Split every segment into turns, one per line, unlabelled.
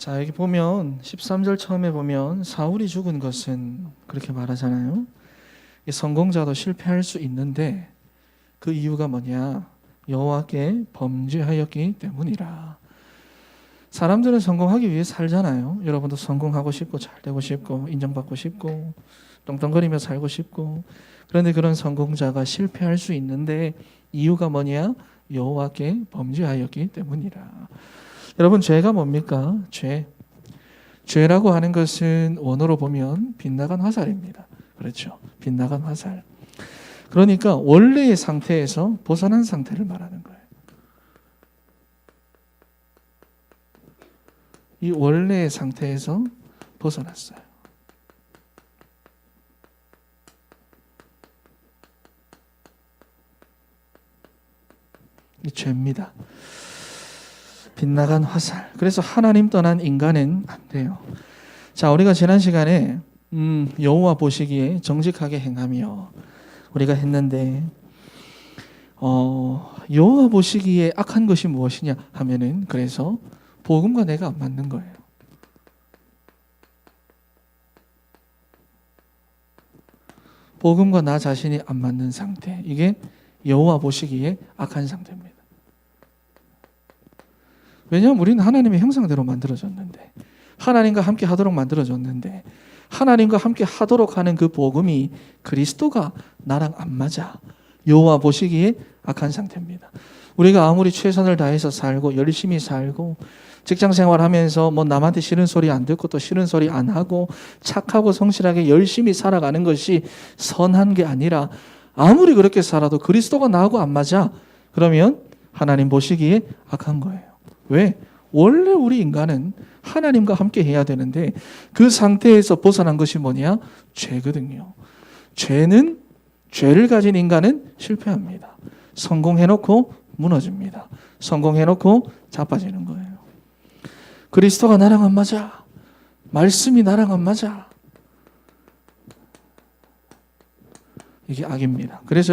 자, 여기 보면 13절 처음에 보면 사울이 죽은 것은 그렇게 말하잖아요. 성공자도 실패할 수 있는데 그 이유가 뭐냐? 여호와께 범죄하였기 때문이라. 사람들은 성공하기 위해 살잖아요. 여러분도 성공하고 싶고 잘 되고 싶고 인정받고 싶고 떵떵거리며 살고 싶고. 그런데 그런 성공자가 실패할 수 있는데 이유가 뭐냐? 여호와께 범죄하였기 때문이라. 여러분, 죄가 뭡니까? 죄라고 하는 것은 원어로 보면 빗나간 화살입니다. 그렇죠? 빗나간 화살. 그러니까 원래의 상태에서 벗어난 상태를 말하는 거예요. 이 원래의 상태에서 벗어났어요. 이 죄입니다. 빗나간 화살. 그래서 하나님 떠난 인간은 안 돼요. 자, 우리가 지난 시간에 여호와 보시기에 정직하게 행하며 우리가 했는데 여호와 보시기에 악한 것이 무엇이냐 하면은 그래서 복음과 내가 안 맞는 거예요. 복음과 나 자신이 안 맞는 상태. 이게 여호와 보시기에 악한 상태입니다. 왜냐하면 우리는 하나님의 형상대로 만들어졌는데, 하나님과 함께 하도록 만들어졌는데, 하나님과 함께 하도록 하는 그 복음이 그리스도가 나랑 안 맞아. 여호와 보시기에 악한 상태입니다. 우리가 아무리 최선을 다해서 살고 열심히 살고 직장 생활하면서 뭐 남한테 싫은 소리 안 듣고 또 싫은 소리 안 하고 착하고 성실하게 열심히 살아가는 것이 선한 게 아니라, 아무리 그렇게 살아도 그리스도가 나하고 안 맞아. 그러면 하나님 보시기에 악한 거예요. 왜? 원래 우리 인간은 하나님과 함께 해야 되는데 그 상태에서 벗어난 것이 뭐냐? 죄거든요. 죄를 가진 인간은 실패합니다. 성공해놓고 무너집니다. 성공해놓고 자빠지는 거예요. 그리스도가 나랑 안 맞아. 말씀이 나랑 안 맞아. 이게 악입니다. 그래서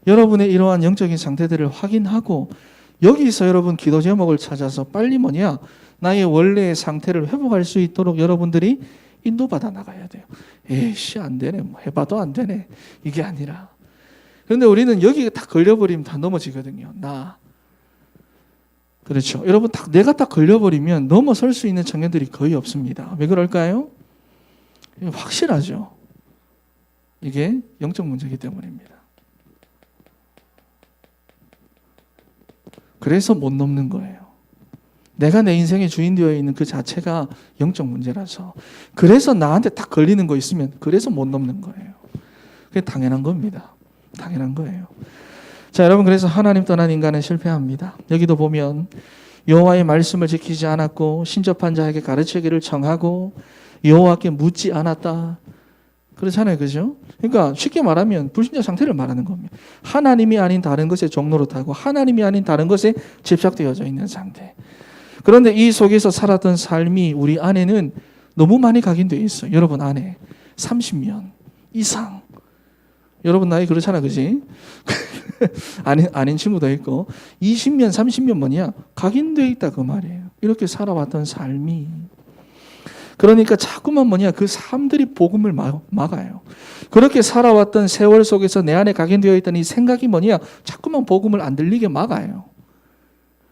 여러분의 이러한 영적인 상태들을 확인하고 여기서 여러분 기도 제목을 찾아서 빨리 뭐냐? 나의 원래의 상태를 회복할 수 있도록 여러분들이 인도받아 나가야 돼요. 에이씨, 안 되네. 뭐 해봐도 안 되네. 이게 아니라. 그런데 우리는 여기에 딱 걸려버리면 다 넘어지거든요. 그렇죠. 여러분, 내가 딱 걸려버리면 넘어설 수 있는 청년들이 거의 없습니다. 왜 그럴까요? 확실하죠. 이게 영적 문제이기 때문입니다. 그래서 못 넘는 거예요. 내가 내 인생의 주인 되어 있는 그 자체가 영적 문제라서. 그래서 나한테 딱 걸리는 거 있으면 그래서 못 넘는 거예요. 그게 당연한 겁니다. 당연한 거예요. 자, 여러분, 그래서 하나님 떠난 인간은 실패합니다. 여기도 보면 여호와의 말씀을 지키지 않았고 신접한 자에게 가르치기를 청하고 여호와께 묻지 않았다. 그렇잖아요. 그죠? 그러니까 쉽게 말하면 불신자 상태를 말하는 겁니다. 하나님이 아닌 다른 것에 종노릇하고 하나님이 아닌 다른 것에 집착되어져 있는 상태. 그런데 이 속에서 살았던 삶이 우리 안에는 너무 많이 각인되어 있어요. 여러분 안에 30년 이상. 여러분 나이 그렇잖아. 그지? 아닌 친구도 있고 20년 30년 뭐냐? 각인되어 있다 그 말이에요. 이렇게 살아왔던 삶이. 그러니까 자꾸만 뭐냐? 그 사람들이 복음을 막아요. 그렇게 살아왔던 세월 속에서 내 안에 각인되어 있던 이 생각이 뭐냐? 자꾸만 복음을 안 들리게 막아요.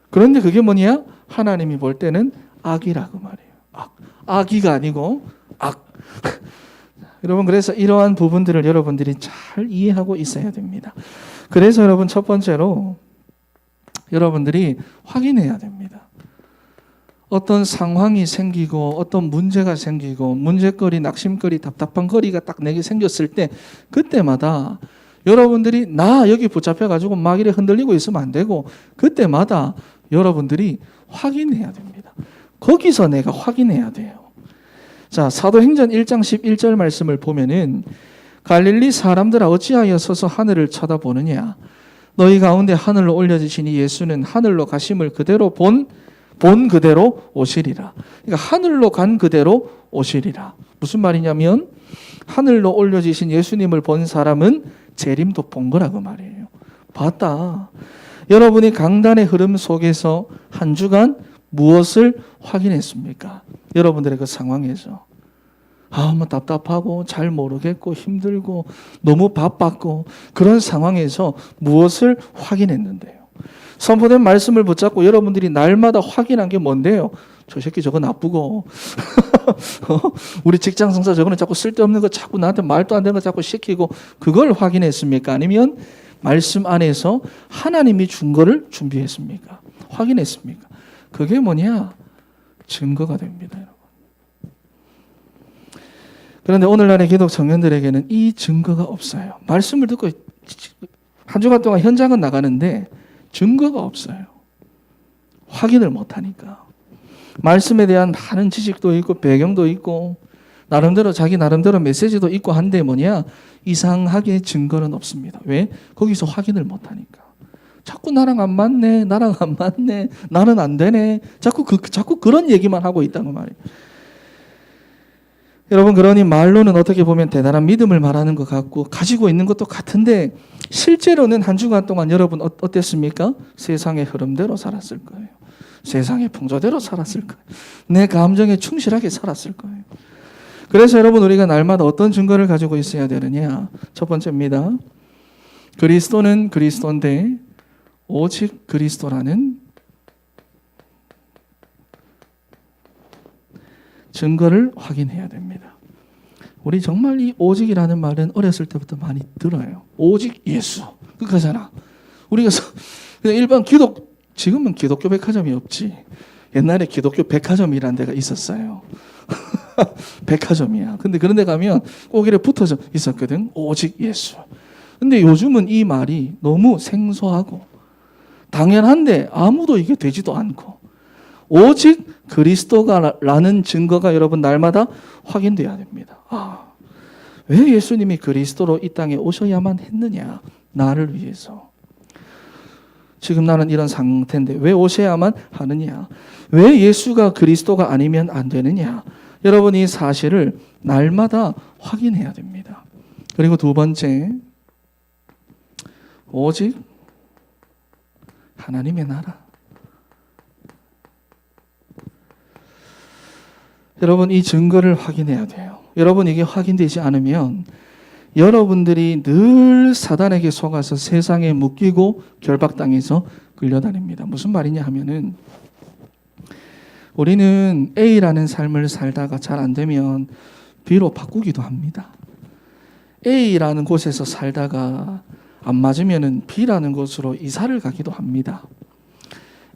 그런데 그게 뭐냐? 하나님이 볼 때는 악이라고 말해요. 악이가 아니고 악. 여러분, 그래서 이러한 부분들을 여러분들이 잘 이해하고 있어야 됩니다. 그래서 여러분, 첫 번째로 여러분들이 확인해야 됩니다. 어떤 상황이 생기고 어떤 문제가 생기고 문제거리, 낙심거리, 답답한 거리가 딱 내게 생겼을 때 그때마다 여러분들이 나 여기 붙잡혀가지고 막 이래 흔들리고 있으면 안 되고 그때마다 여러분들이 확인해야 됩니다. 거기서 내가 확인해야 돼요. 자, 사도행전 1장 11절 말씀을 보면은 갈릴리 사람들아 어찌하여 서서 하늘을 쳐다보느냐? 너희 가운데 하늘로 올려지신 이 예수는 하늘로 가심을 그대로 본 그대로 오시리라. 그러니까 하늘로 간 그대로 오시리라. 무슨 말이냐면 하늘로 올려지신 예수님을 본 사람은 재림도 본 거라고 말이에요. 봤다. 여러분이 강단의 흐름 속에서 한 주간 무엇을 확인했습니까? 여러분들의 그 상황에서 뭐 답답하고 잘 모르겠고 힘들고 너무 바빴고 그런 상황에서 무엇을 확인했는데요? 선포된 말씀을 붙잡고 여러분들이 날마다 확인한 게 뭔데요? 저 새끼 저거 나쁘고 우리 직장 상사 저거는 자꾸 쓸데없는 거 자꾸 나한테 말도 안 되는 거 자꾸 시키고 그걸 확인했습니까? 아니면 말씀 안에서 하나님이 준 거를 준비했습니까? 확인했습니까? 그게 뭐냐? 증거가 됩니다, 여러분. 그런데 오늘날의 기독 청년들에게는 이 증거가 없어요. 말씀을 듣고 한 주간 동안 현장은 나가는데 증거가 없어요. 확인을 못하니까. 말씀에 대한 많은 지식도 있고 배경도 있고 자기 나름대로 메시지도 있고 한데 뭐냐? 이상하게 증거는 없습니다. 왜? 거기서 확인을 못하니까. 자꾸 나랑 안 맞네, 나는 안 되네. 자꾸 그런 얘기만 하고 있다는 말이에요. 여러분, 그러니 말로는 어떻게 보면 대단한 믿음을 말하는 것 같고 가지고 있는 것도 같은데 실제로는 한 주간 동안 여러분 어땠습니까? 세상의 흐름대로 살았을 거예요. 세상의 풍조대로 살았을 거예요. 내 감정에 충실하게 살았을 거예요. 그래서 여러분, 우리가 날마다 어떤 증거를 가지고 있어야 되느냐? 첫 번째입니다. 그리스도는 그리스도인데 오직 그리스도라는 증거를 확인해야 됩니다. 우리 정말 이 오직이라는 말은 어렸을 때부터 많이 들어요. 오직 예수. 그거잖아. 우리가 일반 지금은 기독교 백화점이 없지. 옛날에 기독교 백화점이라는 데가 있었어요. 백화점이야. 근데 그런 데 가면 꼭 이렇게 붙어져 있었거든. 오직 예수. 근데 요즘은 이 말이 너무 생소하고 당연한데 아무도 이게 되지도 않고 오직 그리스도가라는 증거가 여러분 날마다 확인돼야 됩니다. 왜 예수님이 그리스도로 이 땅에 오셔야만 했느냐? 나를 위해서. 지금 나는 이런 상태인데 왜 오셔야만 하느냐? 왜 예수가 그리스도가 아니면 안 되느냐? 여러분, 이 사실을 날마다 확인해야 됩니다. 그리고 두 번째, 오직 하나님의 나라. 여러분, 이 증거를 확인해야 돼요. 여러분, 이게 확인되지 않으면 여러분들이 늘 사단에게 속아서 세상에 묶이고 결박당해서 끌려다닙니다. 무슨 말이냐 하면은 우리는 A라는 삶을 살다가 잘 안 되면 B로 바꾸기도 합니다. A라는 곳에서 살다가 안 맞으면은 B라는 곳으로 이사를 가기도 합니다.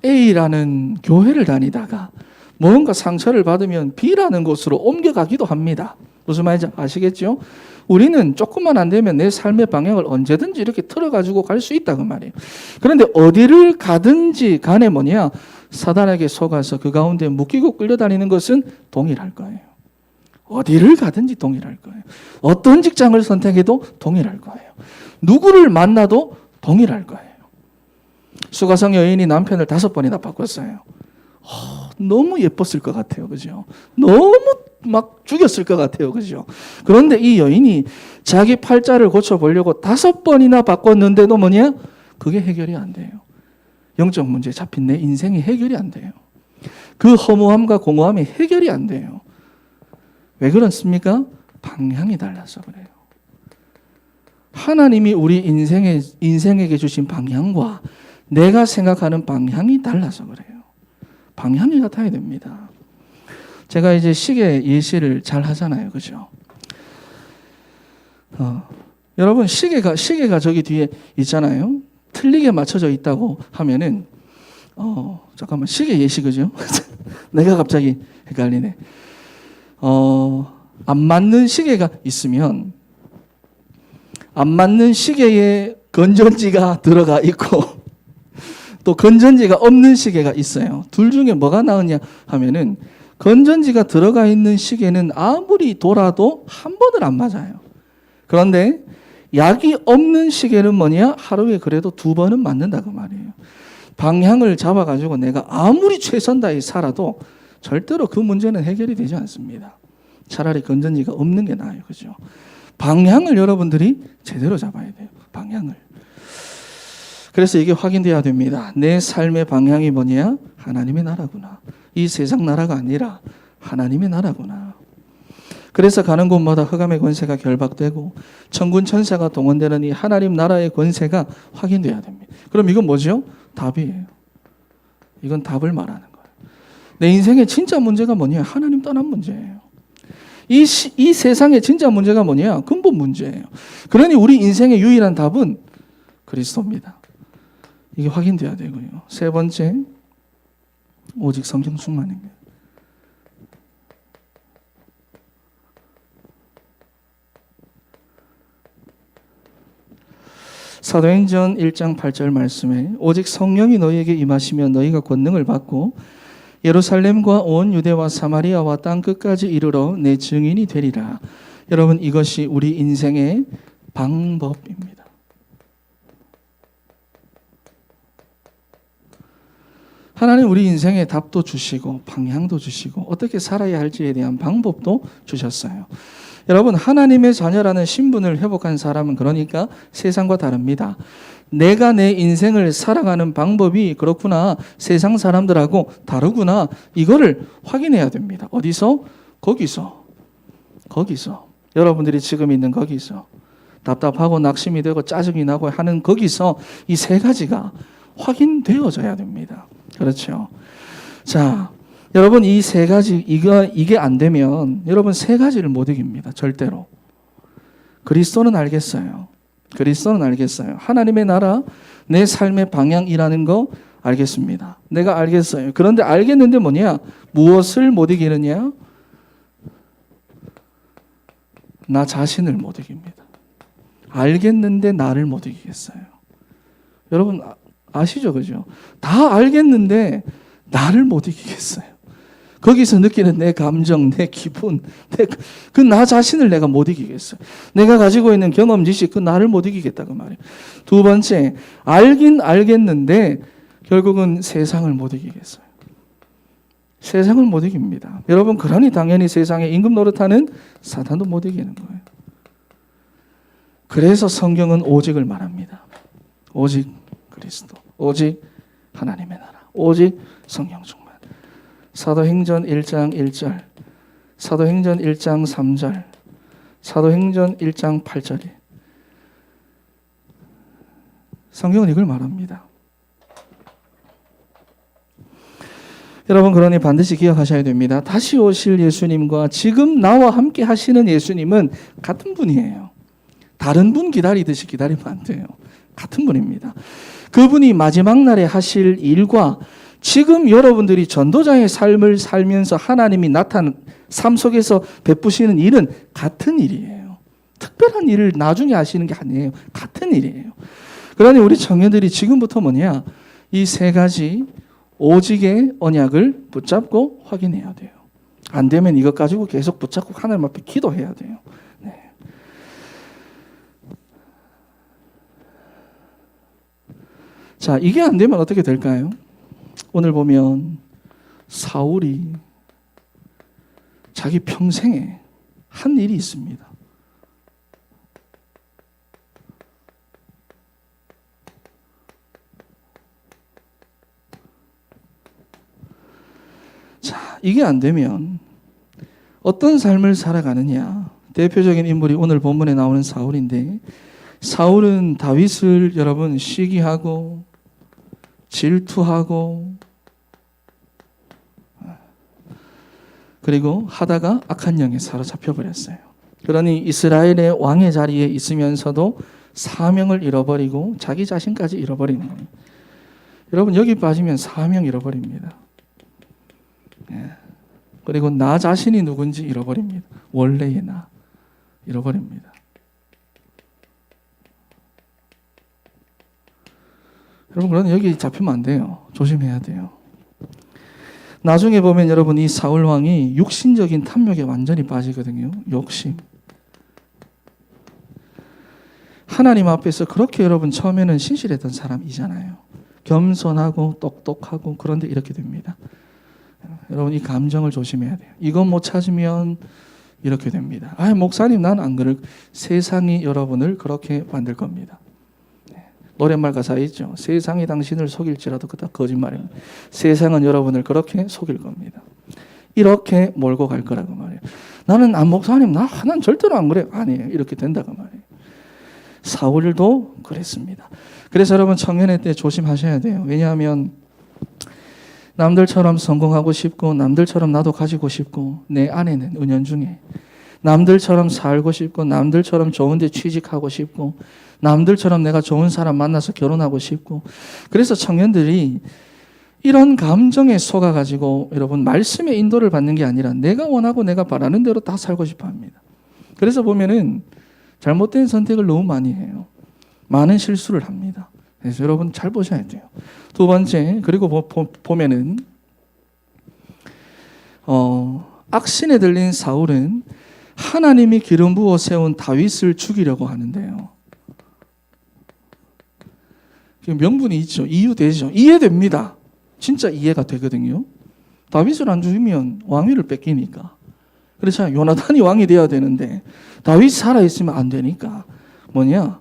A라는 교회를 다니다가 뭔가 상처를 받으면 B라는 곳으로 옮겨가기도 합니다. 무슨 말인지 아시겠죠? 우리는 조금만 안 되면 내 삶의 방향을 언제든지 이렇게 틀어가지고 갈 수 있다 그 말이에요. 그런데 어디를 가든지 간에 뭐냐? 사단에게 속아서 그 가운데 묶이고 끌려다니는 것은 동일할 거예요. 어디를 가든지 동일할 거예요. 어떤 직장을 선택해도 동일할 거예요. 누구를 만나도 동일할 거예요. 수가성 여인이 남편을 5번이나 바꿨어요. 너무 예뻤을 것 같아요. 그죠? 너무 막 죽였을 것 같아요. 그죠? 그런데 이 여인이 자기 팔자를 고쳐보려고 5번이나 바꿨는데도 뭐냐? 그게 해결이 안 돼요. 영적 문제에 잡힌 내 인생이 해결이 안 돼요. 그 허무함과 공허함이 해결이 안 돼요. 왜 그렇습니까? 방향이 달라서 그래요. 하나님이 우리 인생에게 주신 방향과 내가 생각하는 방향이 달라서 그래요. 방향이 같아야 됩니다. 제가 이제 시계 예시를 잘 하잖아요. 그죠? 여러분, 시계가 저기 뒤에 있잖아요. 틀리게 맞춰져 있다고 하면은, 잠깐만, 시계 예시, 그죠? 내가 갑자기 헷갈리네. 안 맞는 시계가 있으면, 안 맞는 시계에 건전지가 들어가 있고, 또 건전지가 없는 시계가 있어요. 둘 중에 뭐가 나으냐 하면은 건전지가 들어가 있는 시계는 아무리 돌아도 한 번을 안 맞아요. 그런데 약이 없는 시계는 뭐냐? 하루에 그래도 2번은 맞는다 그 말이에요. 방향을 잡아가지고 내가 아무리 최선 다해 살아도 절대로 그 문제는 해결이 되지 않습니다. 차라리 건전지가 없는 게 나아요. 그죠? 방향을 여러분들이 제대로 잡아야 돼요. 방향을. 그래서 이게 확인돼야 됩니다. 내 삶의 방향이 뭐냐? 하나님의 나라구나. 이 세상 나라가 아니라 하나님의 나라구나. 그래서 가는 곳마다 흑암의 권세가 결박되고 천군 천사가 동원되는 이 하나님 나라의 권세가 확인돼야 됩니다. 그럼 이건 뭐죠? 답이에요. 이건 답을 말하는 거예요. 내 인생의 진짜 문제가 뭐냐? 하나님 떠난 문제예요. 이 세상의 진짜 문제가 뭐냐? 근본 문제예요. 그러니 우리 인생의 유일한 답은 그리스도입니다. 이게 확인돼야 되고요. 세 번째, 오직 성경 충만입니다. 사도행전 1장 8절 말씀에 오직 성령이 너희에게 임하시면 너희가 권능을 받고 예루살렘과 온 유대와 사마리아와 땅 끝까지 이르러 내 증인이 되리라. 여러분, 이것이 우리 인생의 방법입니다. 하나님 우리 인생의 답도 주시고 방향도 주시고 어떻게 살아야 할지에 대한 방법도 주셨어요. 여러분, 하나님의 자녀라는 신분을 회복한 사람은 그러니까 세상과 다릅니다. 내가 내 인생을 살아가는 방법이 그렇구나, 세상 사람들하고 다르구나, 이거를 확인해야 됩니다. 어디서? 거기서. 여러분들이 지금 있는 거기서. 답답하고 낙심이 되고 짜증이 나고 하는 거기서 이 세 가지가 확인되어져야 됩니다. 그렇죠? 자, 여러분, 이 세 가지, 이게 안 되면 여러분 세 가지를 못 이깁니다. 절대로. 그리스도는 알겠어요. 하나님의 나라, 내 삶의 방향이라는 거 알겠습니다. 내가 알겠어요. 그런데 알겠는데 뭐냐? 무엇을 못 이기느냐? 나 자신을 못 이깁니다. 알겠는데 나를 못 이기겠어요. 여러분 아시죠? 그죠? 다 알겠는데 나를 못 이기겠어요. 거기서 느끼는 내 감정, 내 기분, 그 나 자신을 내가 못 이기겠어요. 내가 가지고 있는 경험, 지식, 그 나를 못 이기겠다 그 말이에요. 두 번째, 알긴 알겠는데 결국은 세상을 못 이기겠어요. 세상을 못 이깁니다. 여러분, 그러니 당연히 세상에 임금 노릇하는 사탄도 못 이기는 거예요. 그래서 성경은 오직을 말합니다. 오직 그리스도, 오직 하나님의 나라, 오직 성령 충만. 사도행전 1장 1절, 사도행전 1장 3절, 사도행전 1장 8절이 성경은 이걸 말합니다. 여러분, 그러니 반드시 기억하셔야 됩니다. 다시 오실 예수님과 지금 나와 함께 하시는 예수님은 같은 분이에요. 다른 분 기다리듯이 기다리면 안 돼요. 같은 분입니다. 그분이 마지막 날에 하실 일과 지금 여러분들이 전도자의 삶을 살면서 하나님이 나타난 삶 속에서 베푸시는 일은 같은 일이에요. 특별한 일을 나중에 하시는 게 아니에요. 같은 일이에요. 그러니 우리 청년들이 지금부터 뭐냐? 이 세 가지 오직의 언약을 붙잡고 확인해야 돼요. 안 되면 이것 가지고 계속 붙잡고 하나님 앞에 기도해야 돼요. 네. 자, 이게 안 되면 어떻게 될까요? 오늘 보면 사울이 자기 평생에 한 일이 있습니다. 자, 이게 안 되면 어떤 삶을 살아가느냐? 대표적인 인물이 오늘 본문에 나오는 사울인데, 사울은 다윗을 여러분 시기하고 질투하고 그리고 하다가 악한 영에 사로잡혀 버렸어요. 그러니 이스라엘의 왕의 자리에 있으면서도 사명을 잃어버리고 자기 자신까지 잃어버리는 거예요. 여러분, 여기 빠지면 사명 잃어버립니다. 그리고 나 자신이 누군지 잃어버립니다. 원래의 나 잃어버립니다. 여러분, 그러면 여기 잡히면 안 돼요. 조심해야 돼요. 나중에 보면 여러분, 이 사울 왕이 육신적인 탐욕에 완전히 빠지거든요. 욕심. 하나님 앞에서 그렇게 여러분 처음에는 신실했던 사람이잖아요. 겸손하고 똑똑하고, 그런데 이렇게 됩니다. 여러분, 이 감정을 조심해야 돼요. 이것 못 찾으면 이렇게 됩니다. 목사님, 난 안 그럴. 세상이 여러분을 그렇게 만들 겁니다. 노랫말 가사에 있죠. 세상이 당신을 속일지라도 그다 거짓말입니다. 세상은 여러분을 그렇게 속일 겁니다. 이렇게 몰고 갈 거라고 말이에요. 나는 목사님 난 절대로 안 그래요. 아니에요. 이렇게 된다고 말이에요. 사울도 그랬습니다. 그래서 여러분 청년의 때 조심하셔야 돼요. 왜냐하면 남들처럼 성공하고 싶고 남들처럼 나도 가지고 싶고 내 안에는 은연중에 남들처럼 살고 싶고 남들처럼 좋은 데 취직하고 싶고 남들처럼 내가 좋은 사람 만나서 결혼하고 싶고 그래서 청년들이 이런 감정에 속아가지고 여러분 말씀의 인도를 받는 게 아니라 내가 원하고 내가 바라는 대로 다 살고 싶어 합니다. 그래서 보면은 잘못된 선택을 너무 많이 해요. 많은 실수를 합니다. 그래서 여러분 잘 보셔야 돼요. 두 번째, 그리고 보면은 악신에 들린 사울은 하나님이 기름 부어 세운 다윗을 죽이려고 하는데요. 명분이 있죠. 이유되죠. 이해됩니다. 진짜 이해가 되거든요. 다윗을 안 죽이면 왕위를 뺏기니까. 그래서 요나단이 왕이 되어야 되는데 다윗이 살아있으면 안 되니까 뭐냐?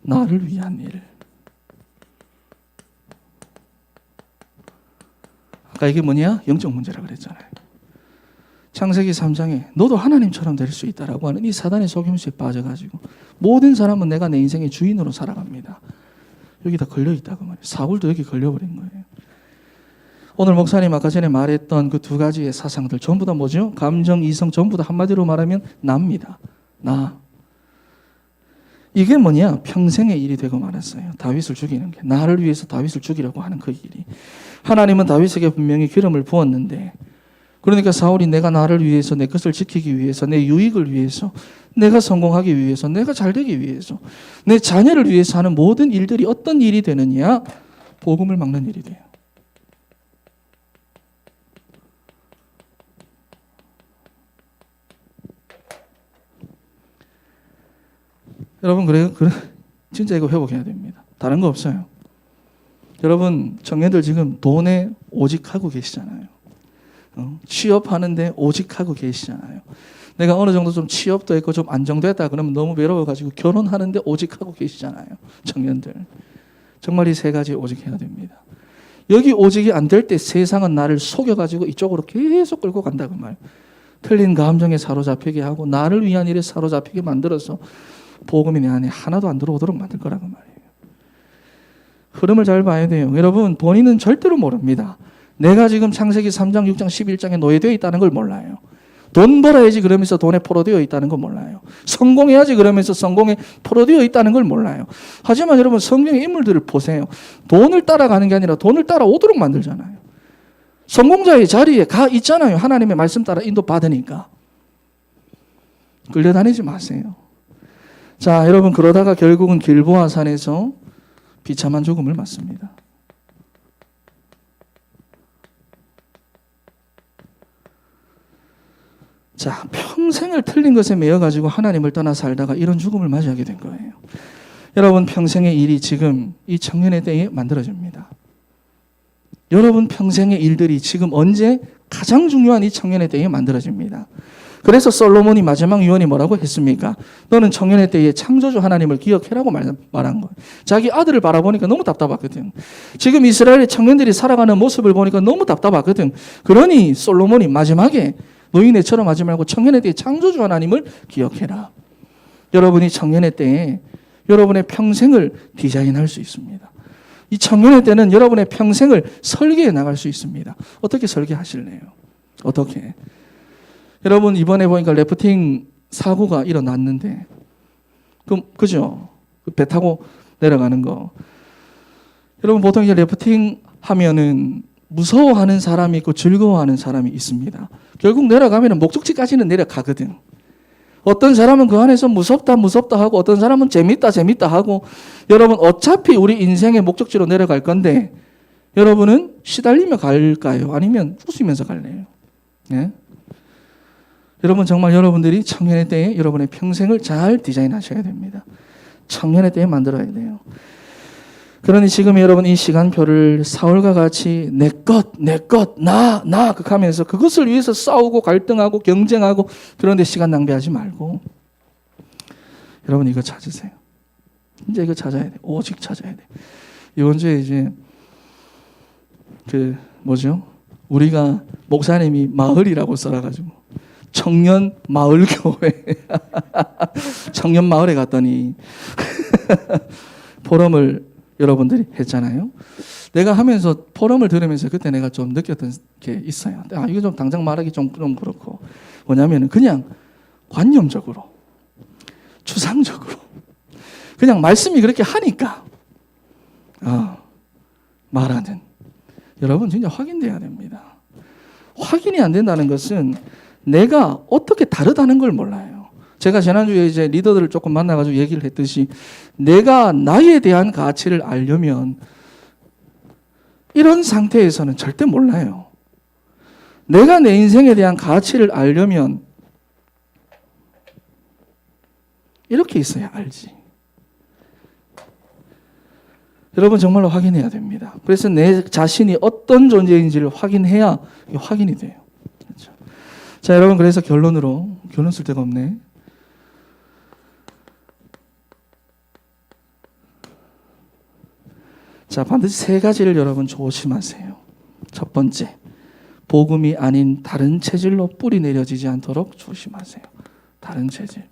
나를 위한 일. 아까 이게 뭐냐? 영적 문제라고 그랬잖아요. 창세기 3장에 너도 하나님처럼 될 수 있다라고 하는 이 사단의 속임수에 빠져가지고 모든 사람은 내가 내 인생의 주인으로 살아갑니다. 여기 다 걸려있다고 말이에요. 사울도 여기 걸려버린 거예요. 오늘 목사님 아까 전에 말했던 그 두 가지의 사상들 전부 다 뭐죠? 감정, 이성 전부 다 한마디로 말하면 나입니다. 나. 이게 뭐냐? 평생의 일이 되고 말았어요. 다윗을 죽이는 게. 나를 위해서 다윗을 죽이려고 하는 그 일이. 하나님은 다윗에게 분명히 기름을 부었는데 그러니까 사울이 내가 나를 위해서 내 것을 지키기 위해서 내 유익을 위해서 내가 성공하기 위해서 내가 잘되기 위해서 내 자녀를 위해서 하는 모든 일들이 어떤 일이 되느냐? 복음을 막는 일이 돼요. 여러분 그래 진짜 이거 회복해야 됩니다. 다른 거 없어요. 여러분 청년들 지금 돈에 오직 하고 계시잖아요. 취업하는데 오직 하고 계시잖아요. 내가 어느 정도 좀 취업도 했고 좀 안정됐다 그러면 너무 외로워가지고 결혼하는데 오직 하고 계시잖아요. 청년들. 정말 이 세 가지 오직 해야 됩니다. 여기 오직이 안 될 때 세상은 나를 속여가지고 이쪽으로 계속 끌고 간다고 말이에요. 틀린 감정에 사로잡히게 하고 나를 위한 일에 사로잡히게 만들어서 복음이 내 안에 하나도 안 들어오도록 만들 거라고 말이에요. 흐름을 잘 봐야 돼요. 여러분 본인은 절대로 모릅니다. 내가 지금 창세기 3장, 6장, 11장에 노예되어 있다는 걸 몰라요. 돈 벌어야지 그러면서 돈에 포로되어 있다는 걸 몰라요. 성공해야지 그러면서 성공에 포로되어 있다는 걸 몰라요. 하지만 여러분 성경의 인물들을 보세요. 돈을 따라가는 게 아니라 돈을 따라오도록 만들잖아요. 성공자의 자리에 가 있잖아요. 하나님의 말씀 따라 인도받으니까. 끌려다니지 마세요. 자, 여러분 그러다가 결국은 길보아 산에서 비참한 죽음을 맞습니다. 자, 평생을 틀린 것에 매여가지고 하나님을 떠나 살다가 이런 죽음을 맞이하게 된 거예요. 여러분 평생의 일이 지금 이 청년의 때에 만들어집니다. 여러분 평생의 일들이 지금 언제 가장 중요한 이 청년의 때에 만들어집니다. 그래서 솔로몬이 마지막 유언이 뭐라고 했습니까? 너는 청년의 때에 창조주 하나님을 기억해라고 말한 거예요. 자기 아들을 바라보니까 너무 답답하거든. 지금 이스라엘의 청년들이 살아가는 모습을 보니까 너무 답답하거든. 그러니 솔로몬이 마지막에 노인네처럼 하지 말고 청년의 때에 창조주 하나님을 기억해라. 여러분이 청년의 때에 여러분의 평생을 디자인할 수 있습니다. 이 청년의 때는 여러분의 평생을 설계해 나갈 수 있습니다. 어떻게 설계하실래요? 어떻게? 여러분 이번에 보니까 래프팅 사고가 일어났는데 그죠? 배 타고 내려가는 거. 여러분 보통 이제 래프팅 하면은 무서워하는 사람이 있고 즐거워하는 사람이 있습니다. 결국 내려가면 목적지까지는 내려가거든. 어떤 사람은 그 안에서 무섭다 하고 어떤 사람은 재밌다 하고 여러분 어차피 우리 인생의 목적지로 내려갈 건데 여러분은 시달리며 갈까요? 아니면 웃으면서 갈래요? 네? 여러분 정말 여러분들이 청년의 때에 여러분의 평생을 잘 디자인하셔야 됩니다. 청년의 때에 만들어야 돼요. 그러니 지금 여러분 이 시간표를 사울과 같이 내 것, 나 하면서 그것을 위해서 싸우고 갈등하고 경쟁하고 그런데 시간 낭비하지 말고 여러분 이거 찾으세요. 진짜 이거 찾아야 돼. 오직 찾아야 돼. 이번 주에 이제 우리가 목사님이 마을이라고 써놔가지고 청년 마을 교회 청년 마을에 갔더니 포럼을 여러분들이 했잖아요. 내가 하면서 포럼을 들으면서 그때 내가 좀 느꼈던 게 있어요. 이거 좀 당장 말하기 좀 그렇고 뭐냐면은 그냥 관념적으로 추상적으로 그냥 말씀이 그렇게 하니까 말하는 여러분 진짜 확인돼야 됩니다. 확인이 안 된다는 것은 내가 어떻게 다르다는 걸 몰라요. 제가 지난주에 이제 리더들을 조금 만나가지고 얘기를 했듯이 내가 나에 대한 가치를 알려면 이런 상태에서는 절대 몰라요. 내가 내 인생에 대한 가치를 알려면 이렇게 있어야 알지. 여러분 정말로 확인해야 됩니다. 그래서 내 자신이 어떤 존재인지를 확인해야 확인이 돼요. 그렇죠? 자, 여러분 그래서 결론 쓸 데가 없네. 자, 반드시 세 가지를 여러분 조심하세요. 첫 번째, 복음이 아닌 다른 체질로 뿌리 내려지지 않도록 조심하세요. 다른 체질.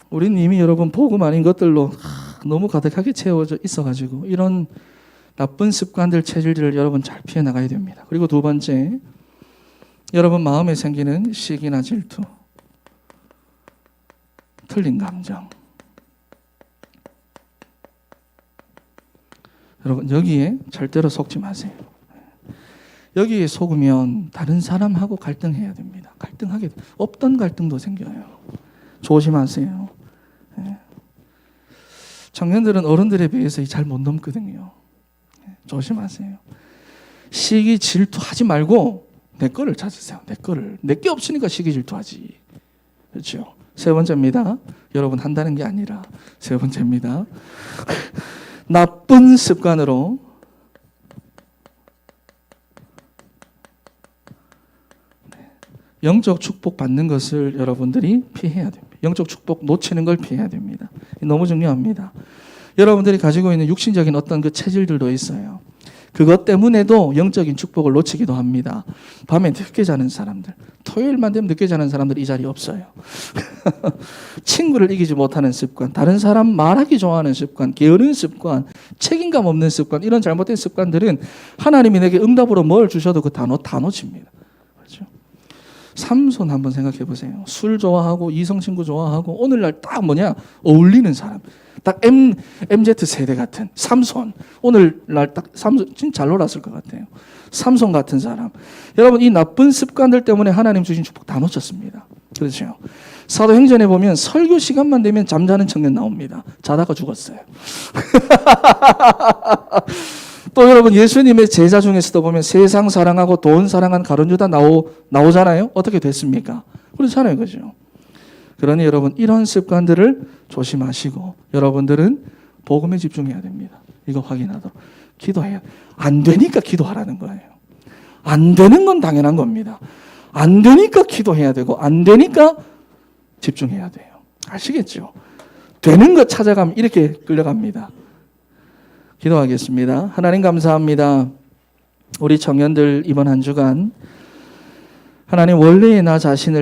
우리는 이미 여러분 복음 아닌 것들로 너무 가득하게 채워져 있어가지고 이런 나쁜 습관들, 체질들을 여러분 잘 피해 나가야 됩니다. 그리고 두 번째, 여러분 마음에 생기는 시기나 질투, 틀린 감정. 여러분 여기에 절대로 속지 마세요. 여기에 속으면 다른 사람하고 갈등해야 됩니다. 갈등하게 없던 갈등도 생겨요. 조심하세요. 청년들은 어른들에 비해서 잘 못 넘거든요. 조심하세요. 시기 질투하지 말고 내 거를 찾으세요. 내 거를. 내 게 없으니까 시기 질투하지. 그렇죠? 세 번째입니다. 여러분 한다는 게 아니라 세 번째입니다. 나쁜 습관으로 영적 축복 받는 것을 여러분들이 피해야 됩니다. 영적 축복 놓치는 걸 피해야 됩니다. 너무 중요합니다. 여러분들이 가지고 있는 육신적인 어떤 그 체질들도 있어요. 그것 때문에도 영적인 축복을 놓치기도 합니다. 밤에 늦게 자는 사람들, 토요일만 되면 늦게 자는 사람들 이 자리에 없어요. 친구를 이기지 못하는 습관, 다른 사람 말하기 좋아하는 습관, 게으른 습관, 책임감 없는 습관, 이런 잘못된 습관들은 하나님이 내게 응답으로 뭘 주셔도 그 다 놓칩니다. 그렇죠? 삼손 한번 생각해 보세요. 술 좋아하고 이성 친구 좋아하고 오늘날 딱 어울리는 사람. 딱 MZ 세대 같은 삼손. 오늘날 딱 삼손 진짜 잘 놀았을 것 같아요. 삼손 같은 사람. 여러분 이 나쁜 습관들 때문에 하나님 주신 축복 다 놓쳤습니다. 그렇죠? 사도행전에 보면 설교 시간만 되면 잠자는 청년 나옵니다. 자다가 죽었어요. 또 여러분 예수님의 제자 중에서도 보면 세상 사랑하고 돈 사랑한 가룟 유다 나오잖아요. 어떻게 됐습니까? 그렇잖아요. 그죠? 그러니 여러분 이런 습관들을 조심하시고 여러분들은 복음에 집중해야 됩니다. 이거 확인하도록 기도해야 돼요. 안 되니까 기도하라는 거예요. 안 되는 건 당연한 겁니다. 안 되니까 기도해야 되고 안 되니까 집중해야 돼요. 아시겠죠? 되는 것 찾아가면 이렇게 끌려갑니다. 기도하겠습니다. 하나님 감사합니다. 우리 청년들 이번 한 주간 하나님 원래의 나 자신을